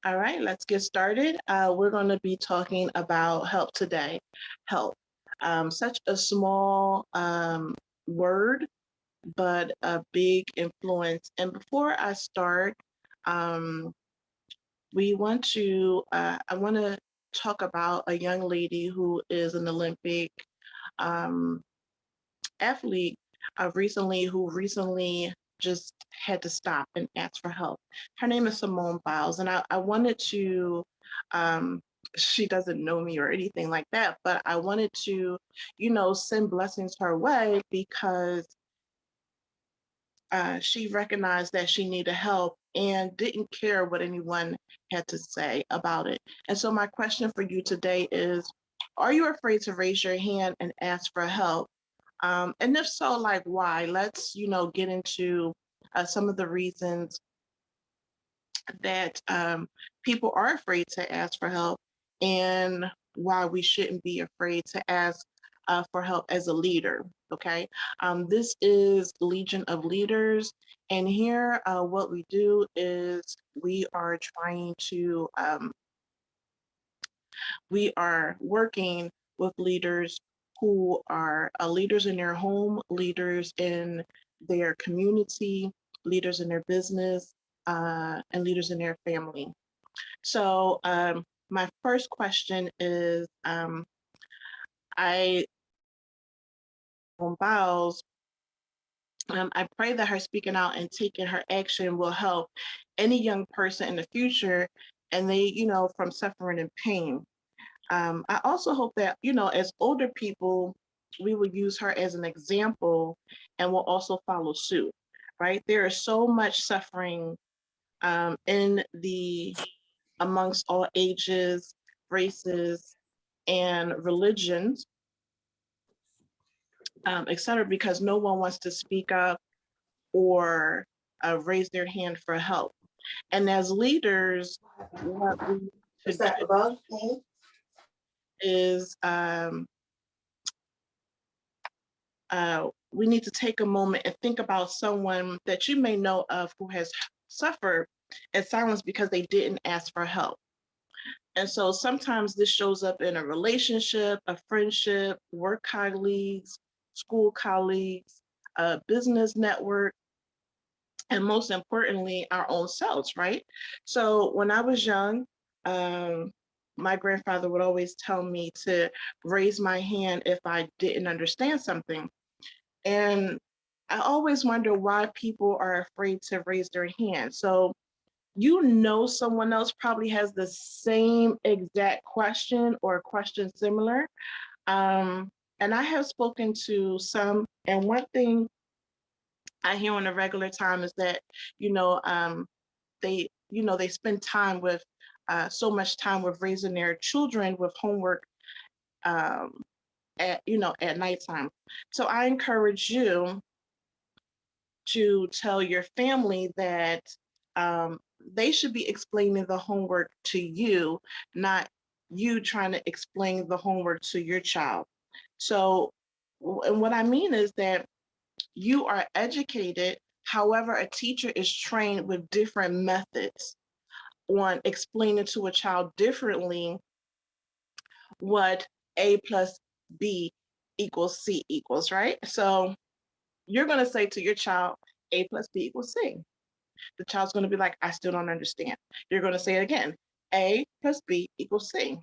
All right, let's get started. We're going to be talking about help today. Help. Such a small word, but a big influence. And before I start, um, I want to talk about a young lady who is an Olympic um, athlete who recently just had to stop and ask for help. Her name is Simone Biles, and I wanted to, um, she doesn't know me or anything like that, but I wanted to, send blessings her way because she recognized that she needed help and didn't care what anyone had to say about it. And so, my question for you today is, are you afraid to raise your hand and ask for help? And if so, like why? Let's, get into some of the reasons that people are afraid to ask for help and why we shouldn't be afraid to ask for help as a leader. Okay. This is Legion of Leaders. And here, what we do is we are working with leaders who are leaders in their home, leaders in their community, leaders in their business, and leaders in their family. So, my first question is I Biles. I pray that her speaking out and taking her action will help any young person in the future and they, from suffering and pain. I also hope that, as older people, we will use her as an example and will also follow suit, right? There is so much suffering in the amongst all ages, races, and religions, et cetera, because no one wants to speak up or raise their hand for help. And as leaders, what we need to Is that do above? is we need to take a moment and think about someone that you may know of who has suffered in silence because they didn't ask for help. And so sometimes this shows up in a relationship, a friendship, work colleagues, school colleagues, a business network, and most importantly, our own selves, right? So when I was young, um, my grandfather would always tell me to raise my hand if I didn't understand something. And I always wonder why people are afraid to raise their hand. So, someone else probably has the same exact question or a question similar. Um, and I have spoken to some, and one thing I hear on a regular time is that, you know, um, they spend time with so much time with raising their children with homework um, at nighttime. So I encourage you to tell your family that they should be explaining the homework to you, not you trying to explain the homework to your child. So, and what I mean is that you are educated. However, a teacher is trained with different methods on explaining to a child differently what A plus B equals C equals, right? So you're going to say to your child, A plus B equals C. The child's going to be like, I still don't understand. You're going to say it again, A plus B equals C.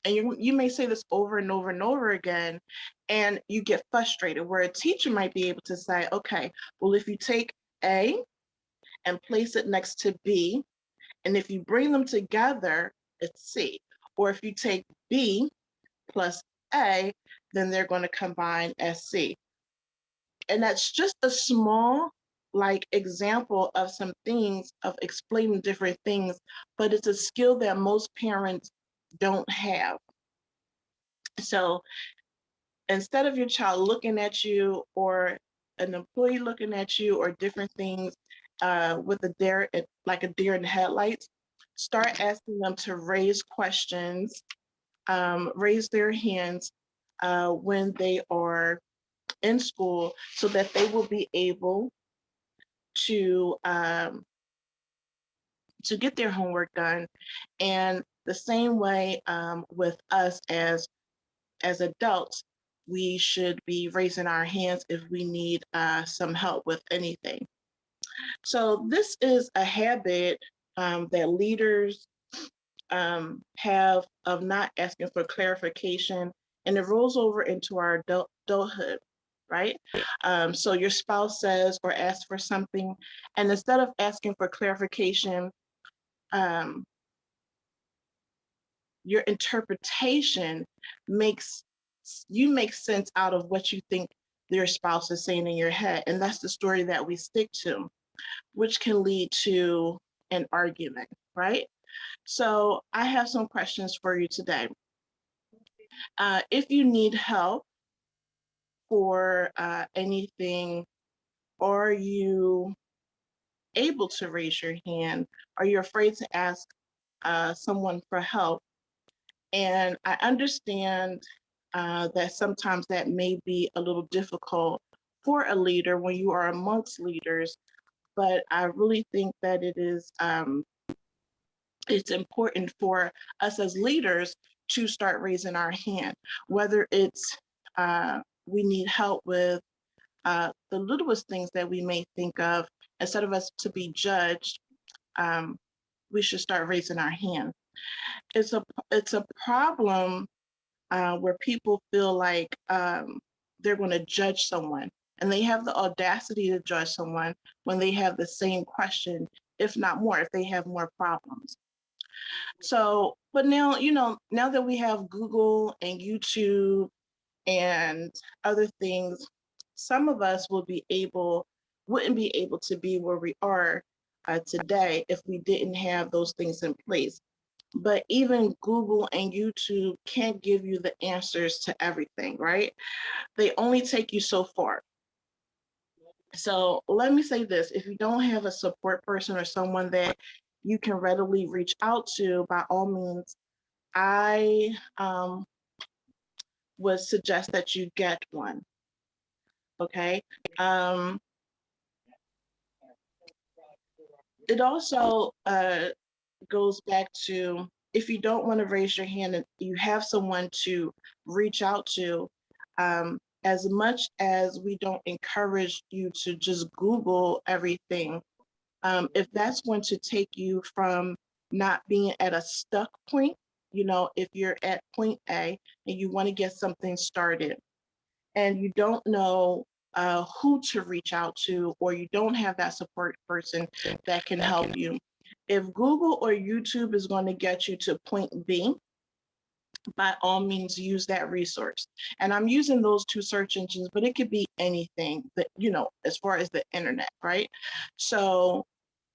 And you may say this over and over and over again, and you get frustrated. Where a teacher might be able to say, okay, well, if you take A and place it next to B, and if you bring them together, it's C. Or if you take B plus A, then they're going to combine as C. And that's just a small example of some things of explaining different things, but it's a skill that most parents don't have. So instead of your child looking at you or an employee looking at you or different things with like a deer in the headlights, start asking them to raise questions, raise their hands when they are in school so that they will be able to to get their homework done. And the same way with us as adults, we should be raising our hands if we need some help with anything. So this is a habit that leaders have of not asking for clarification, and it rolls over into our adulthood, right? So your spouse says or asks for something, and instead of asking for clarification, um, your interpretation makes you make sense out of what you think your spouse is saying in your head, and that's the story that we stick to, which can lead to an argument, right? So I have some questions for you today. If you need help for anything, are you able to raise your hand? Are you afraid to ask someone for help? And I understand that sometimes that may be a little difficult for a leader when you are amongst leaders, but I really think that it's important for us as leaders to start raising our hand, whether it's we need help with the littlest things that we may think of. Instead of us to be judged, um, we should start raising our hand. It's a problem where people feel like they're going to judge someone, and they have the audacity to judge someone when they have the same question, if not more, if they have more problems. So, but now, now that we have Google and YouTube and other things, some of us wouldn't be able to be where we are today if we didn't have those things in place. But even Google and YouTube can't give you the answers to everything, right? They only take you so far. So let me say this, if you don't have a support person or someone that you can readily reach out to, by all means, I would suggest that you get one. Okay. It also goes back to, if you don't want to raise your hand and you have someone to reach out to, as much as we don't encourage you to just Google everything, if that's going to take you from not being at a stuck point, if you're at point A and you want to get something started and you don't know who to reach out to, or you don't have that support person that can help you, if Google or YouTube is going to get you to point B, by all means use that resource. And I'm using those two search engines, but it could be anything that, as far as the internet, right? So,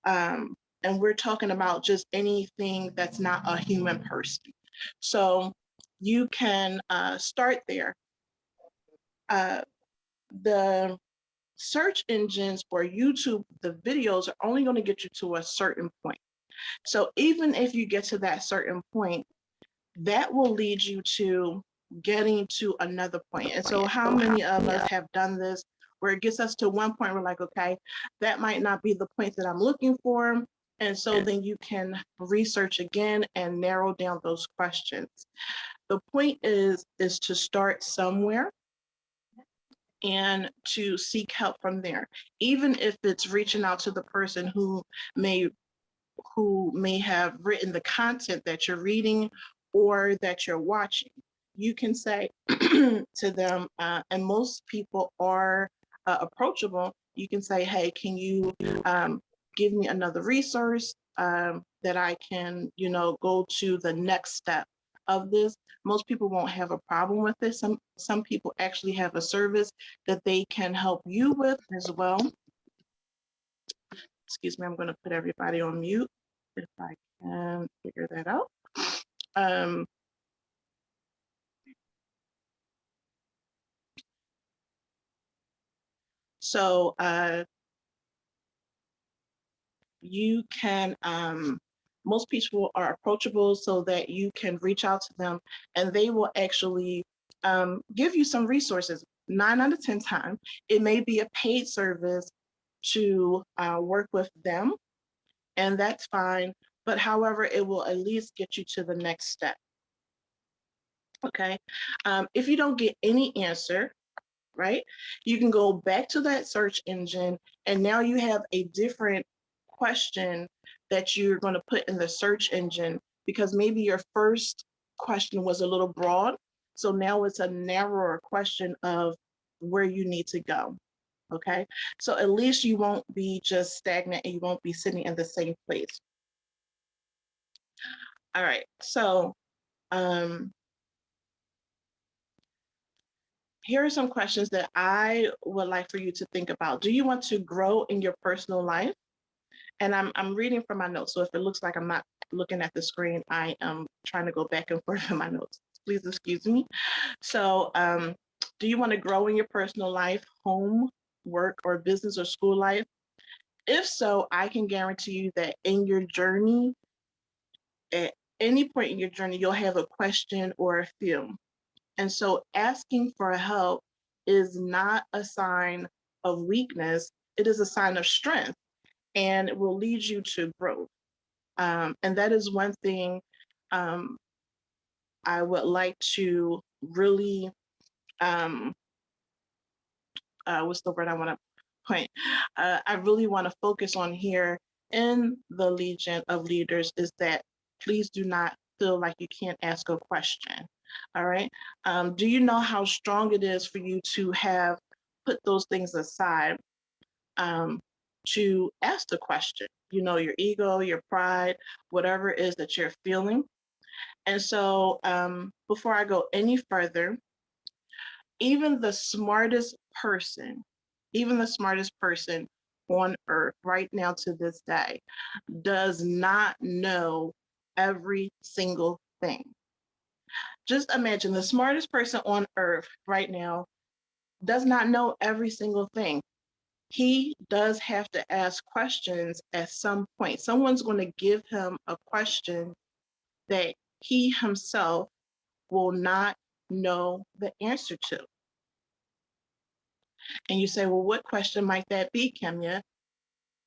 and we're talking about just anything that's not a human person. So you can start there. The search engines for YouTube, the videos are only going to get you to a certain point. So even if you get to that certain point, that will lead you to getting to another point. And so how many of us have done this where it gets us to one point, we're like, okay, that might not be the point that I'm looking for. And so then you can research again and narrow down those questions. The point is to start somewhere and to seek help from there, even if it's reaching out to the person who may have written the content that you're reading or that you're watching. You can say to them, and most people are approachable. You can say, hey, can you give me another resource that I can, go to the next step of this? Most people won't have a problem with this. Some people actually have a service that they can help you with as well. Excuse me, I'm going to put everybody on mute if I can figure that out. So you can, most people are approachable so that you can reach out to them and they will actually give you some resources. 9 out of 10 times, it may be a paid service to work with them. and that's fine. But however, it will at least get you to the next step. Okay. If you don't get any answer, right, you can go back to that search engine, and now you have a different question that you're going to put in the search engine, because maybe your first question was a little broad. So now it's a narrower question of where you need to go. Okay. So at least you won't be just stagnant and you won't be sitting in the same place. All right. So um, here are some questions that I would like for you to think about. Do you want to grow in your personal life? And I'm reading from my notes. So if it looks like I'm not looking at the screen, I am trying to go back and forth in my notes. Please excuse me. So do you want to grow in your personal life, home, work, or business or school life? If so, I can guarantee you that in your journey, at any point in your journey, you'll have a question or a few. And so asking for help is not a sign of weakness, it is a sign of strength, and it will lead you to growth. And that is one thing um, I would like to really, um, what's the word I want to point? I really want to focus on here in the Legion of Leaders is that please do not feel like you can't ask a question. All right. Do you know how strong it is for you to have put those things aside um, to ask the question? You know, your ego, your pride, whatever it is that you're feeling. And so before I go any further, even the smartest person, even the smartest person on earth right now to this day does not know every single thing. Just imagine the smartest person on earth right now does not know every single thing. He does have to ask questions at some point. Someone's going to give him a question that he himself will not know the answer to. And you say, well, what question might that be, Kemya?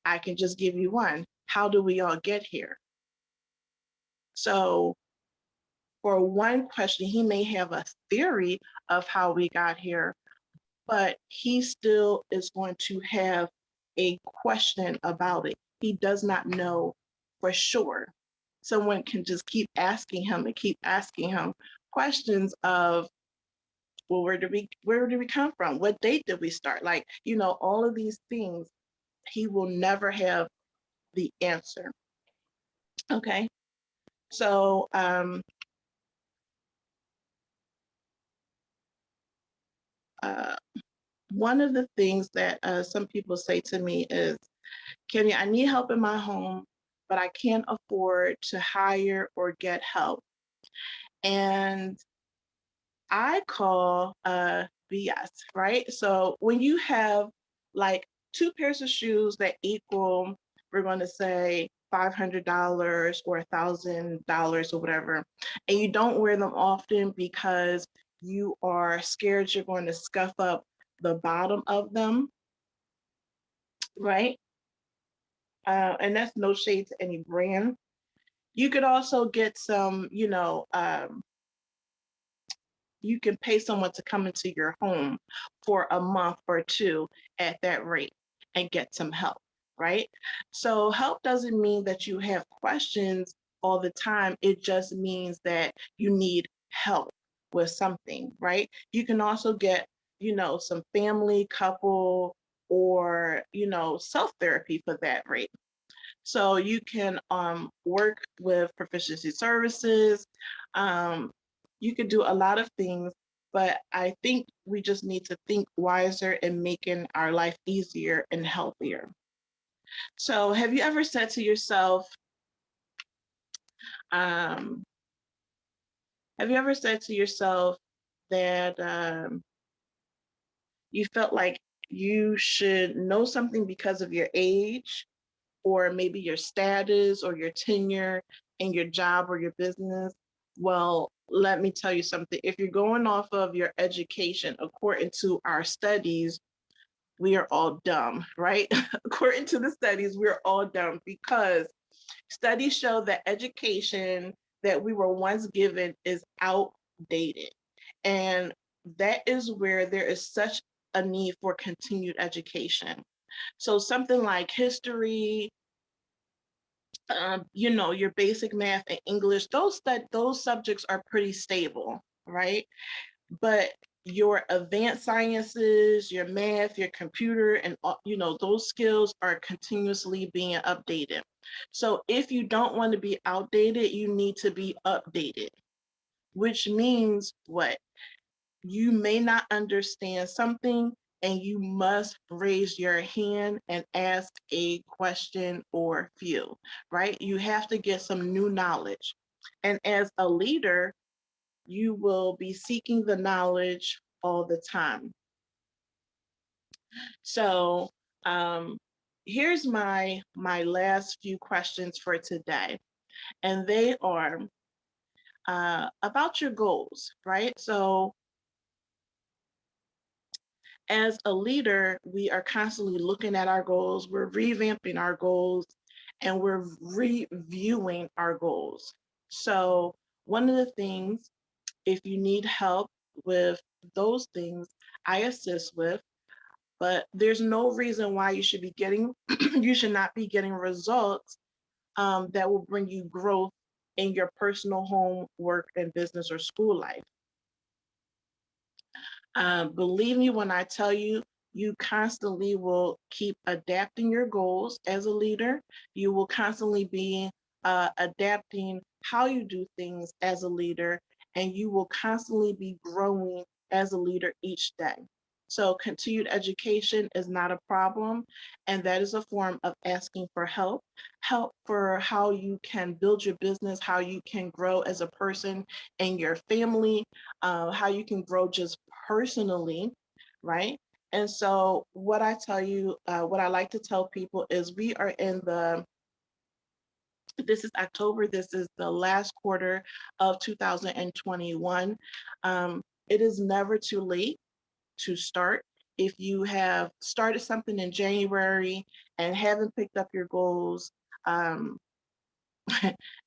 I can just give you one. How do we all get here? So for one question, he may have a theory of how we got here, but he still is going to have a question about it. He does not know for sure. Someone can just keep asking him and keep asking him questions of, well, where did we come from? What date did we start? Like, all of these things, he will never have the answer. Okay. So uh, one of the things that some people say to me is, Kenya, I need help in my home, but I can't afford to hire or get help. And I call BS, right? So when you have like two pairs of shoes that equal, we're going to say $500 or $1,000 or whatever, and you don't wear them often because you are scared you're going to scuff up the bottom of them, right? And that's no shade to any brand. You could also get some, you can pay someone to come into your home for a month or two at that rate and get some help, right? So help doesn't mean that you have questions all the time. It just means that you need help with something, right? You can also get, some family, couple, or, self-therapy for that rate. So you can work with proficiency services. You can do a lot of things, but I think we just need to think wiser in making our life easier and healthier. So have you ever said to yourself, um, that you felt like you should know something because of your age, or maybe your status or your tenure in your job or your business? Well, let me tell you something. If you're going off of your education, according to our studies, we are all dumb, right? According to the studies, we're all dumb because Studies show that education that we were once given is outdated. And that is where there is such a need for continued education. So something like history, your basic math and English, those subjects are pretty stable, right? But your advanced sciences, your math, your computer, and those skills are continuously being updated. So if you don't want to be outdated, you need to be updated, which means what? You may not understand something and you must raise your hand and ask a question or few, right? You have to get some new knowledge. And as a leader, you will be seeking the knowledge all the time. So here's my last few questions for today, and they are about your goals, right? So as a leader, we are constantly looking at our goals, we're revamping our goals, and we're reviewing our goals. So one of the things, if you need help with those things, I assist with, but there's no reason why you should be getting, you should not be getting results that will bring you growth in your personal home, work, and business or school life. Believe me when I tell you, you constantly will keep adapting your goals as a leader. You will constantly be adapting how you do things as a leader, and you will constantly be growing as a leader each day. So, continued education is not a problem, and that is a form of asking for help for how you can build your business, how you can grow as a person and your family, how you can grow just personally, right? And so, what I tell you, what I like to tell people is we are this is October, this is the last quarter of 2021. It is never too late to start. If you have started something in January and haven't picked up your goals, um,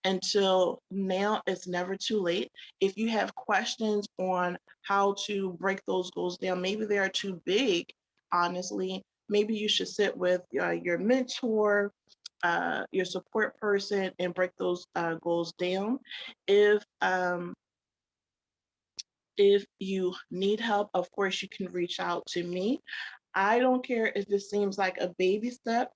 until now, it's never too late. If you have questions on how to break those goals down, maybe they are too big, honestly, maybe you should sit with your mentor, your support person, and break those goals down. If um, if you need help, of course, you can reach out to me. I don't care if it seems like a baby step.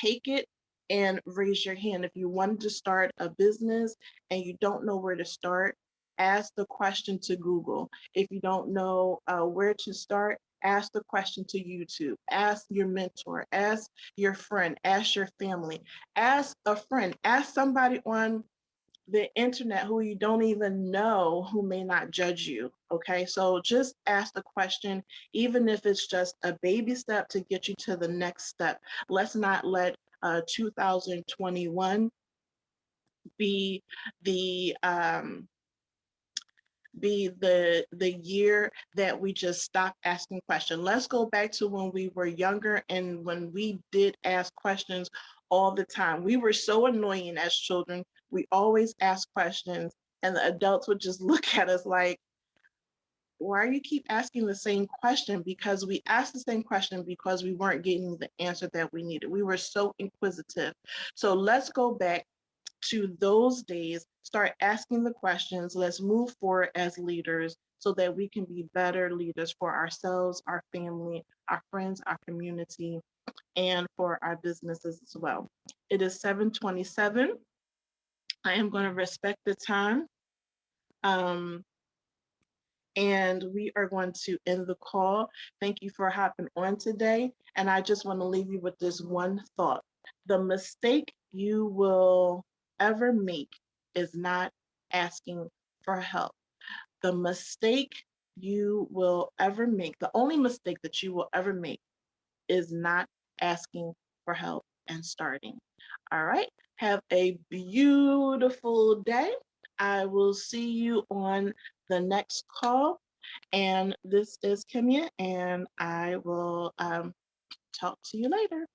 Take it and raise your hand. If you wanted to start a business and you don't know where to start, ask the question to Google. If you don't know where to start, ask the question to YouTube. Ask your mentor, ask your friend, ask your family, ask a friend, ask somebody on the internet who you don't even know who may not judge you. Okay, so just ask the question, even if it's just a baby step to get you to the next step. Let's not let 2021 be the the year that we just stop asking questions. Let's go back to when we were younger and when we did ask questions all the time. We were so annoying as children. We always asked questions, and the adults would just look at us like, why do you keep asking the same question? Because we asked the same question because we weren't getting the answer that we needed. We were so inquisitive. So let's go back to those days, start asking the questions. Let's move forward as leaders so that we can be better leaders for ourselves, our family, our friends, our community, and for our businesses as well. It is 7:27. I am going to respect the time. Um, and we are going to end the call. Thank you for hopping on today. And I just want to leave you with this one thought. The mistake you will ever make is not asking for help. The mistake you will ever make, the only mistake that you will ever make is not asking for help and starting. All right. Have a beautiful day. I will see you on the next call. And this is Kimya, and I will talk to you later.